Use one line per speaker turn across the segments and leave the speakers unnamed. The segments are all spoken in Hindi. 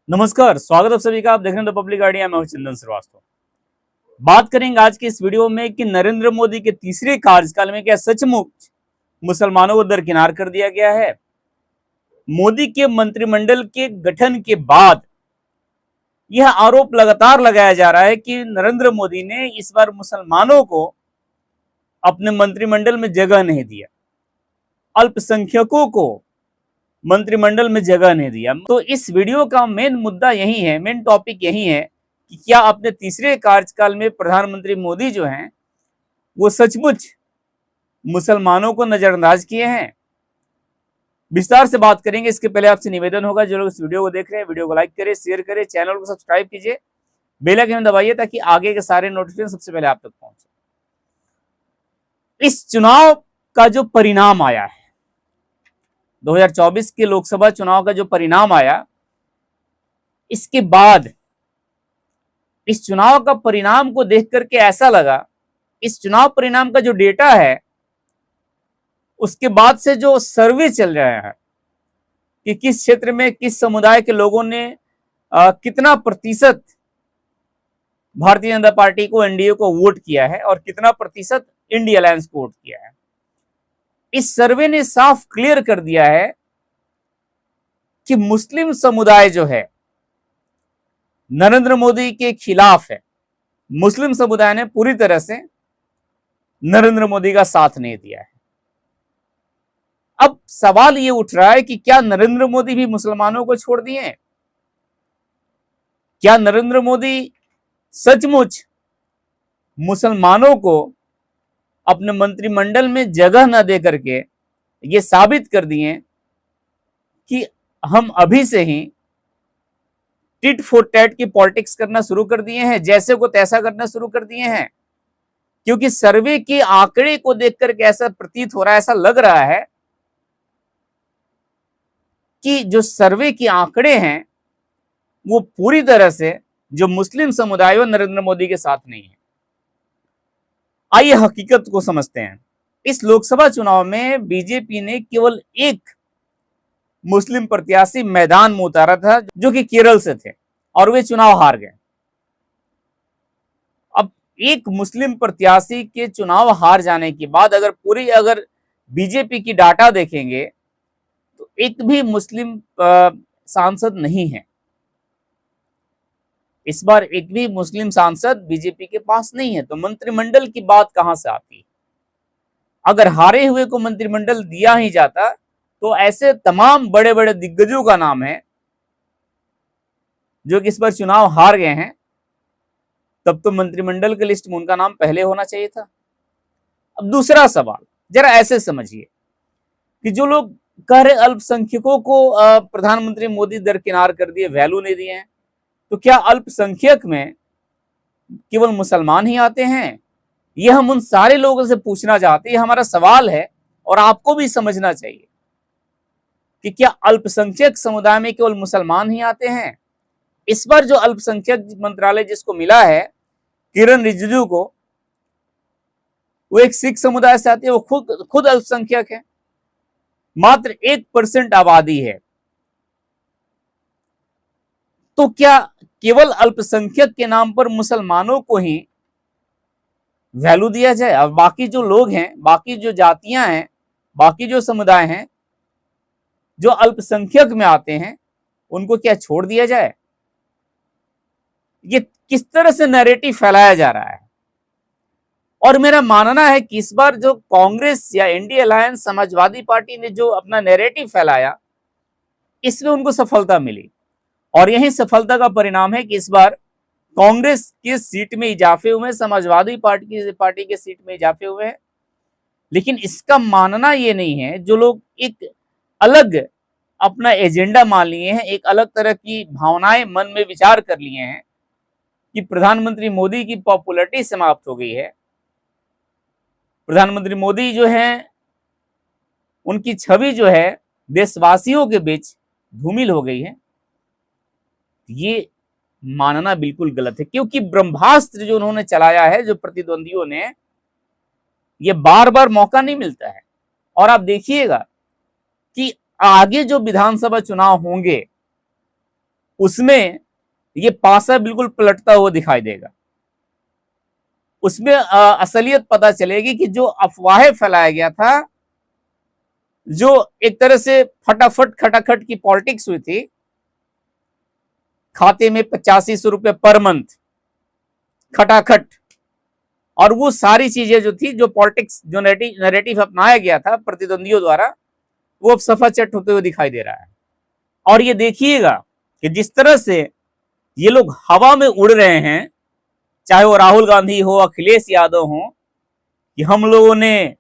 नमस्कार, स्वागत है सभी का। आप देख रहे हैं रिपब्लिक गार्डियन। मैं हूं चंदन श्रीवास्तव। बात करेंगे आज के इस वीडियो में कि नरेंद्र मोदी के तीसरे कार्यकाल में क्या सचमुच मुसलमानों को दरकिनार कर दिया गया है। मोदी के मंत्रिमंडल के गठन के बाद यह आरोप लगातार लगाया जा रहा है कि नरेंद्र मोदी ने इस बार मुसलमानों को अपने मंत्रिमंडल में जगह नहीं दिया, अल्पसंख्यकों को मंत्रिमंडल में जगह नहीं दिया। तो इस वीडियो का मेन मुद्दा यही है, मेन टॉपिक यही है कि क्या अपने तीसरे कार्यकाल में प्रधानमंत्री मोदी जो हैं वो सचमुच मुसलमानों को नजरअंदाज किए हैं। विस्तार से बात करेंगे। इसके पहले आपसे निवेदन होगा, जो लोग इस वीडियो को देख रहे हैं वीडियो को लाइक करें, शेयर करें, चैनल को सब्सक्राइब कीजिए, बेल आइकन दबाइए ताकि आगे के सारे नोटिफिकेशन सबसे पहले आप तक पहुंचे। इस चुनाव का जो परिणाम आया है, 2024 के लोकसभा चुनाव का जो परिणाम आया, इसके बाद इस चुनाव का परिणाम को देख करके ऐसा लगा, इस चुनाव परिणाम का जो डेटा है उसके बाद से जो सर्वे चल रहा है कि किस क्षेत्र में किस समुदाय के लोगों ने कितना प्रतिशत भारतीय जनता पार्टी को, एनडीए को वोट किया है और कितना प्रतिशत इंडिया अलायंस को वोट किया है, इस सर्वे ने साफ क्लियर कर दिया है कि मुस्लिम समुदाय जो है नरेंद्र मोदी के खिलाफ है। मुस्लिम समुदाय ने पूरी तरह से नरेंद्र मोदी का साथ नहीं दिया है। अब सवाल ये उठ रहा है कि क्या नरेंद्र मोदी भी मुसलमानों को छोड़ दिए हैं? क्या नरेंद्र मोदी सचमुच मुसलमानों को अपने मंत्रिमंडल में जगह न दे करके ये साबित कर दिए कि हम अभी से ही टिट फॉर टैट की पॉलिटिक्स करना शुरू कर दिए हैं, जैसे को तैसा करना शुरू कर दिए हैं? क्योंकि सर्वे के आंकड़े को देखकर के ऐसा प्रतीत हो रहा है, ऐसा लग रहा है कि जो सर्वे के आंकड़े हैं वो पूरी तरह से जो मुस्लिम समुदाय नरेंद्र मोदी के साथ नहीं है। आइए हकीकत को समझते हैं। इस लोकसभा चुनाव में बीजेपी ने केवल एक मुस्लिम प्रत्याशी मैदान में उतारा था, जो कि केरल से थे, और वे चुनाव हार गए। अब एक मुस्लिम प्रत्याशी के चुनाव हार जाने के बाद अगर बीजेपी की डाटा देखेंगे तो एक भी मुस्लिम सांसद नहीं है। इस बार एक भी मुस्लिम सांसद बीजेपी के पास नहीं है, तो मंत्रिमंडल की बात कहां से आती? अगर हारे हुए को मंत्रिमंडल दिया ही जाता तो ऐसे तमाम बड़े बड़े दिग्गजों का नाम है जो कि इस बार चुनाव हार गए हैं, तब तो मंत्रिमंडल की लिस्ट में उनका नाम पहले होना चाहिए था। अब दूसरा सवाल जरा ऐसे समझिए कि जो लोग कह रहे अल्पसंख्यकों को प्रधानमंत्री मोदी दरकिनार कर दिए, वैल्यू नहीं दिए हैं, तो क्या अल्पसंख्यक में केवल मुसलमान ही आते हैं? यह हम उन सारे लोगों से पूछना चाहते हैं। यह हमारा सवाल है और आपको भी समझना चाहिए कि क्या अल्पसंख्यक समुदाय में केवल मुसलमान ही आते हैं? इस बार जो अल्पसंख्यक मंत्रालय जिसको मिला है किरण रिजिजू को, वो एक सिख समुदाय से आते हैं, वो खुद अल्पसंख्यक है, मात्र 1% आबादी है। तो क्या केवल अल्पसंख्यक के नाम पर मुसलमानों को ही वैल्यू दिया जाए? अब बाकी जो लोग हैं, बाकी जो जातियां हैं, बाकी जो समुदाय हैं जो अल्पसंख्यक में आते हैं, उनको क्या छोड़ दिया जाए? ये किस तरह से नैरेटिव फैलाया जा रहा है? और मेरा मानना है कि इस बार जो कांग्रेस या इंडिया अलायंस समाजवादी पार्टी ने जो अपना नैरेटिव फैलाया, इसमें उनको सफलता मिली, और यही सफलता का परिणाम है कि इस बार कांग्रेस के सीट में इजाफे हुए, समाजवादी पार्टी के सीट में इजाफे हुए हैं। लेकिन इसका मानना ये नहीं है, जो लोग एक अलग अपना एजेंडा मान लिए हैं, एक अलग तरह की भावनाएं मन में विचार कर लिए हैं कि प्रधानमंत्री मोदी की पॉपुलैरिटी समाप्त हो गई है, प्रधानमंत्री मोदी जो है उनकी छवि जो है देशवासियों के बीच धूमिल हो गई है, ये मानना बिल्कुल गलत है। क्योंकि ब्रह्मास्त्र जो उन्होंने चलाया है, जो प्रतिद्वंदियों ने, ये बार बार मौका नहीं मिलता है। और आप देखिएगा कि आगे जो विधानसभा चुनाव होंगे उसमें ये पासा बिल्कुल पलटता हुआ दिखाई देगा। उसमें असलियत पता चलेगी कि जो अफवाहें फैलाया गया था, जो एक तरह से फटाफट खटाखट की पॉलिटिक्स हुई थी, खाते में 8500 रुपए पर मंथ खटाखट, और वो सारी चीजें जो थी, जो पॉलिटिक्स, जो नैरेटिव अपनाया गया था प्रतिद्वंदियों द्वारा, वो अब सफाचट होते हुए दिखाई दे रहा है। और ये देखिएगा कि जिस तरह से ये लोग हवा में उड़ रहे हैं, चाहे वो राहुल गांधी हो, अखिलेश यादव हो, कि हम लोगों ने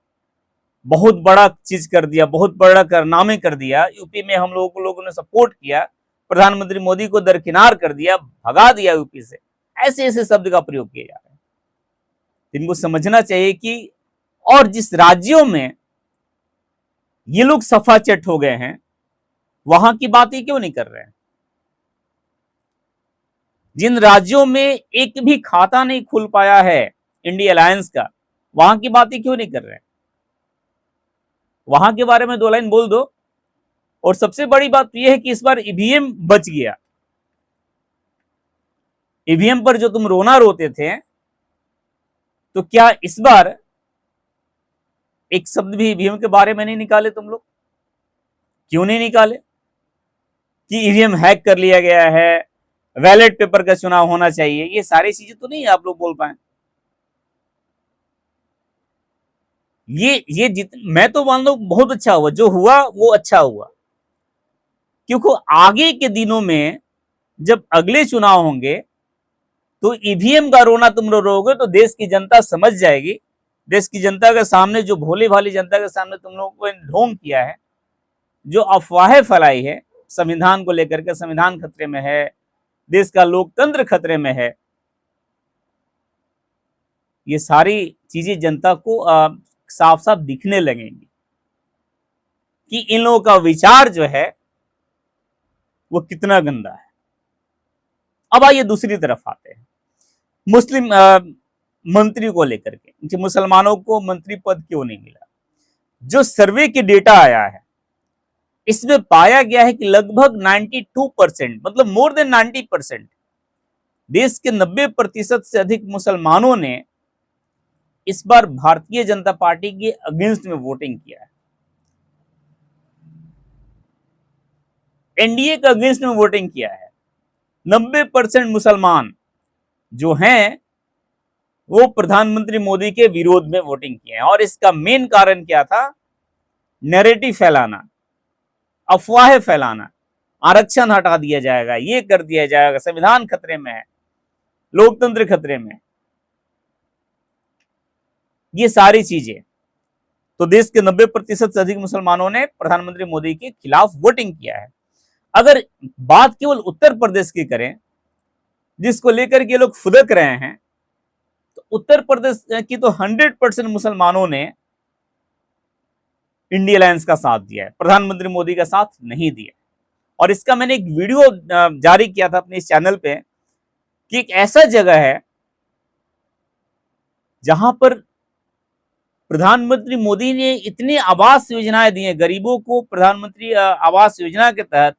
बहुत बड़ा चीज कर दिया, बहुत बड़ा कारनामे कर दिया, यूपी में हम लोगों ने सपोर्ट किया, प्रधानमंत्री मोदी को दरकिनार कर दिया, भगा दिया यूपी से, ऐसे ऐसे शब्द का प्रयोग किया जा रहा है। इनको समझना चाहिए कि, और जिस राज्यों में ये लोग सफाचट हो गए हैं, वहां की बात ही क्यों नहीं कर रहे हैं? जिन राज्यों में एक भी खाता नहीं खुल पाया है इंडिया अलायंस का, वहां की बात ही क्यों नहीं कर रहे हैं? वहां के बारे में 2 लाइन बोल दो। और सबसे बड़ी बात यह है कि इस बार ईवीएम बच गया। ईवीएम पर जो तुम रोना रोते थे, तो क्या इस बार एक शब्द भी ईवीएम के बारे में नहीं निकाले तुम लोग? क्यों नहीं निकाले? कि ईवीएम हैक कर लिया गया है, बैलेट पेपर का चुनाव होना चाहिए, ये सारी चीजें तो नहीं आप लोग बोल पाए। ये मैं तो मान लो बहुत अच्छा हुआ, जो हुआ वो अच्छा हुआ, क्योंकि आगे के दिनों में जब अगले चुनाव होंगे, तो ईवीएम का रोना तुम लोग रोगे तो देश की जनता समझ जाएगी। देश की जनता के सामने, जो भोली भाली जनता के सामने तुम लोगों को ढोंग किया है, जो अफवाहें फैलाई है संविधान को लेकर के, संविधान खतरे में है, देश का लोकतंत्र खतरे में है, ये सारी चीजें जनता को साफ साफ दिखने लगेंगी कि इन लोगों का विचार जो है वो कितना गंदा है। अब आइए दूसरी तरफ आते हैं, मुस्लिम मंत्री को लेकर के, कि मुसलमानों को मंत्री पद क्यों नहीं मिला। जो सर्वे की डेटा आया है, इसमें पाया गया है कि लगभग 92%, मतलब मोर देन 90%, देश के 90% से अधिक मुसलमानों ने इस बार भारतीय जनता पार्टी के अगेंस्ट में वोटिंग किया है, एनडीए के अगेंस्ट में वोटिंग किया है। 90% मुसलमान जो हैं वो प्रधानमंत्री मोदी के विरोध में वोटिंग किए हैं। और इसका मेन कारण क्या था? नैरेटिव फैलाना, अफवाहें फैलाना, आरक्षण हटा दिया जाएगा, ये कर दिया जाएगा, संविधान खतरे में है, लोकतंत्र खतरे में, ये सारी चीजें। तो देश के 90% से अधिक मुसलमानों ने प्रधानमंत्री मोदी के खिलाफ वोटिंग किया है। अगर बात केवल उत्तर प्रदेश की करें, जिसको लेकर के लोग फुदक रहे हैं, तो उत्तर प्रदेश की तो 100% मुसलमानों ने इंडिया अलायंस का साथ दिया है, प्रधानमंत्री मोदी का साथ नहीं दिया। और इसका मैंने एक वीडियो जारी किया था अपने इस चैनल पे, कि एक ऐसा जगह है जहां पर प्रधानमंत्री मोदी ने इतनी आवास योजनाएं दी हैं गरीबों को, प्रधानमंत्री आवास योजना के तहत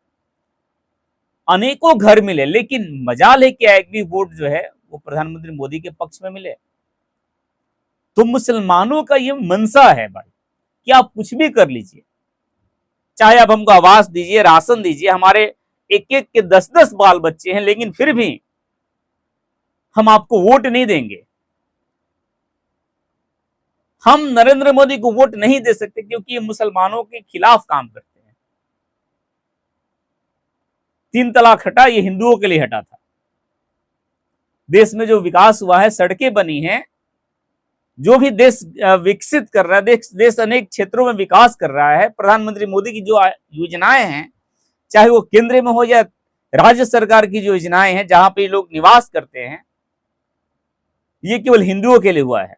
अनेकों घर मिले, लेकिन मजाल है कि एक भी वोट जो है वो प्रधानमंत्री मोदी के पक्ष में मिले। तो मुसलमानों का ये मनसा है भाई कि आप कुछ भी कर लीजिए, चाहे आप हमको आवास दीजिए, राशन दीजिए, हमारे एक एक के 10-10 बाल बच्चे हैं, लेकिन फिर भी हम आपको वोट नहीं देंगे। हम नरेंद्र मोदी को वोट नहीं दे सकते क्योंकि ये मुसलमानों के खिलाफ काम करते हैं। 3 तलाक हटा, ये हिंदुओं के लिए हटा था। देश में जो विकास हुआ है, सड़कें बनी हैं, जो भी देश विकसित कर रहा है, देश अनेक क्षेत्रों में विकास कर रहा है, प्रधानमंत्री मोदी की जो योजनाएं हैं, चाहे वो केंद्र में हो या राज्य सरकार की जो योजनाएं हैं जहां पे लोग निवास करते हैं, ये केवल हिंदुओं के लिए हुआ है।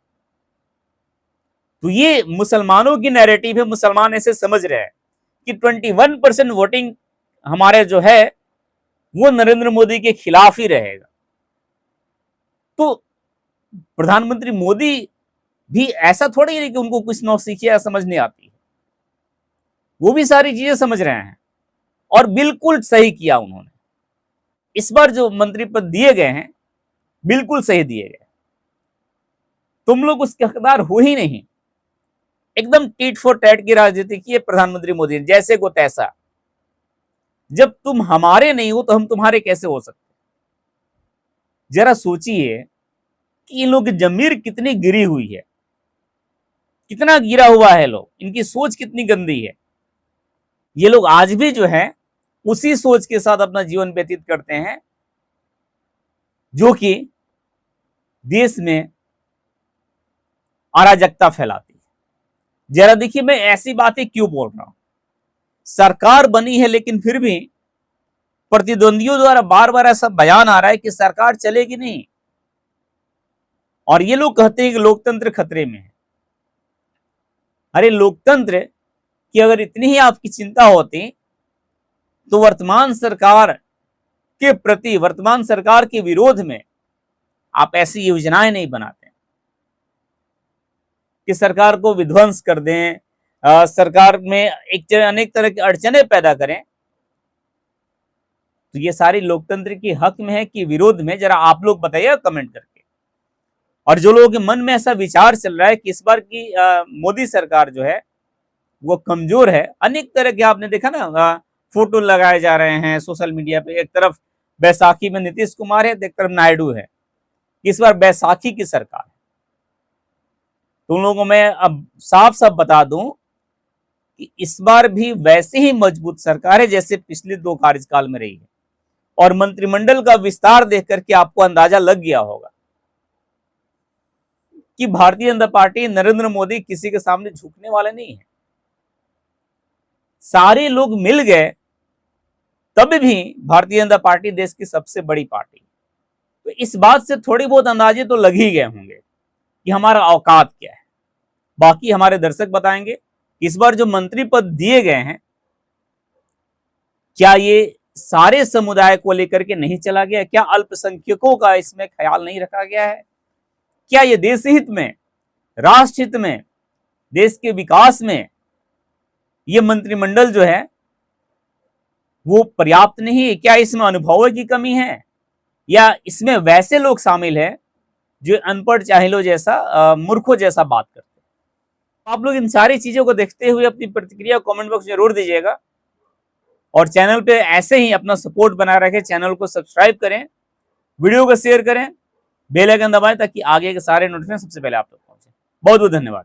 तो ये मुसलमानों की नैरेटिव है। मुसलमान ऐसे समझ रहे हैं कि 21% वोटिंग हमारे जो है वो नरेंद्र मोदी के खिलाफ ही रहेगा। तो प्रधानमंत्री मोदी भी ऐसा थोड़ी है कि उनको कुछ नौसिखिया समझ नहीं आती है, वो भी सारी चीजें समझ रहे हैं और बिल्कुल सही किया उन्होंने। इस बार जो मंत्री पद दिए गए हैं बिल्कुल सही दिए गए। तुम लोग उसके हकदार हो ही नहीं। एकदम टीट फॉर टैट की राजनीति की है प्रधानमंत्री मोदी ने, जैसे को तैसा। जब तुम हमारे नहीं हो तो हम तुम्हारे कैसे हो सकते? जरा सोचिए कि इन लोग की जमीर कितनी गिरी हुई है, कितना गिरा हुआ है लोग, इनकी सोच कितनी गंदी है। ये लोग आज भी जो है उसी सोच के साथ अपना जीवन व्यतीत करते हैं जो कि देश में अराजकता फैलाती है। जरा देखिए, मैं ऐसी बातें क्यों बोल रहा हूं। सरकार बनी है लेकिन फिर भी प्रतिद्वंदियों द्वारा बार बार ऐसा बयान आ रहा है कि सरकार चलेगी नहीं, और ये लोग कहते हैं कि लोकतंत्र खतरे में है। अरे लोकतंत्र की अगर इतनी ही आपकी चिंता होती तो वर्तमान सरकार के प्रति, वर्तमान सरकार के विरोध में आप ऐसी योजनाएं नहीं बनाते कि सरकार को विध्वंस कर दें, सरकार में एक अनेक तरह की अड़चने पैदा करें। तो ये सारी लोकतंत्र की हक में है कि विरोध में, जरा आप लोग बताइए कमेंट करके। और जो लोगों के मन में ऐसा विचार चल रहा है कि इस बार की मोदी सरकार जो है वो कमजोर है, अनेक तरह के आपने देखा ना, फोटो लगाए जा रहे हैं सोशल मीडिया पे। एक तरफ बैसाखी में नीतीश कुमार है, एक तरफ नायडू है। इस बार बैसाखी की सरकार है। तुम लोगों को मैं अब साफ साफ बता दूं कि इस बार भी वैसे ही मजबूत सरकार है जैसे पिछले 2 कार्यकाल में रही है। और मंत्रिमंडल का विस्तार देख करके आपको अंदाजा लग गया होगा कि भारतीय जनता पार्टी, नरेंद्र मोदी किसी के सामने झुकने वाले नहीं है। सारे लोग मिल गए तब भी भारतीय जनता पार्टी देश की सबसे बड़ी पार्टी। तो इस बात से थोड़ी बहुत अंदाजे तो लग ही गए होंगे कि हमारा औकात क्या है। बाकी हमारे दर्शक बताएंगे इस बार जो मंत्री पद दिए गए हैं, क्या ये सारे समुदाय को लेकर के नहीं चला गया? क्या अल्पसंख्यकों का इसमें ख्याल नहीं रखा गया है? क्या ये देश हित में, राष्ट्र हित में, देश के विकास में ये मंत्रिमंडल जो है वो पर्याप्त नहीं है? क्या इसमें अनुभवों की कमी है, या इसमें वैसे लोग शामिल हैं जो अनपढ़ चाहिलो जैसा, मूर्खों जैसा बात करते हैं? आप लोग इन सारी चीजों को देखते हुए अपनी प्रतिक्रिया कमेंट बॉक्स में जरूर दीजिएगा। और चैनल पे ऐसे ही अपना सपोर्ट बनाए रखें। चैनल को सब्सक्राइब करें, वीडियो को शेयर करें, बेल आइकन दबाएं ताकि आगे के सारे नोटिफिकेशन सबसे पहले आप तक पहुंचे। बहुत बहुत धन्यवाद।